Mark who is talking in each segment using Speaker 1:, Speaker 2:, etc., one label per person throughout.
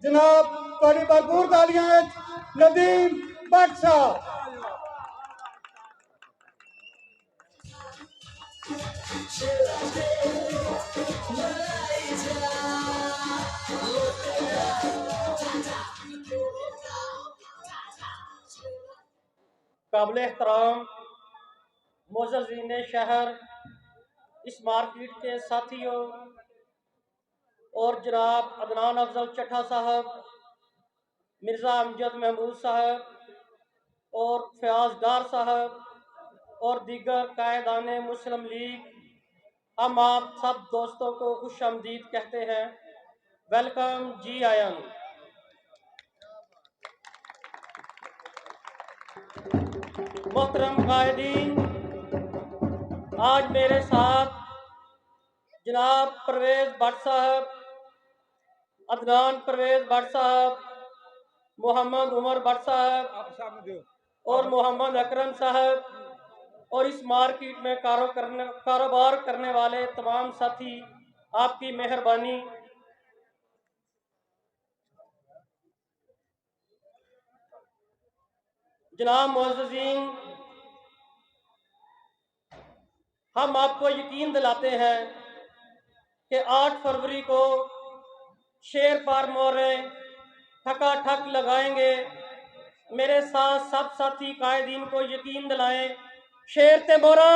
Speaker 1: जनाब थोड़ी भरपूर तालियां नदीम भट्ट साहब।
Speaker 2: काबिल एहतराम मोअज़्ज़ज़ीन शहर, इस मार्केट के साथियों और जनाब अदनान अफजल चट्टा साहब, मिर्ज़ा अमजद महमूद साहब और फयाज डार साहब और दीगर कायदान मुस्लिम लीग, हम आप सब दोस्तों को खुश आमदीद कहते हैं। वेलकम, जी आयन। मोहतरम कायदीन, आज मेरे साथ जनाब परवेज भट्ट साहब, अदनान परवेज भट्ट साहब, मोहम्मद उमर भट्ट साहब और मोहम्मद अकरम साहब और इस मार्केट में कारोबार करने वाले तमाम साथी, आपकी मेहरबानी। जनाब मुअज़्ज़ज़ीन, हम आपको यकीन दिलाते हैं कि 8 फरवरी को शेर पार मोरे ठका ठक लगाएंगे। मेरे साथ सब साथी कायदीन को यकीन दिलाएं, शेर ते मोरा,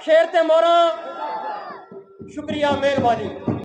Speaker 2: शेर ते मोरा। शुक्रिया, मेहरबानी।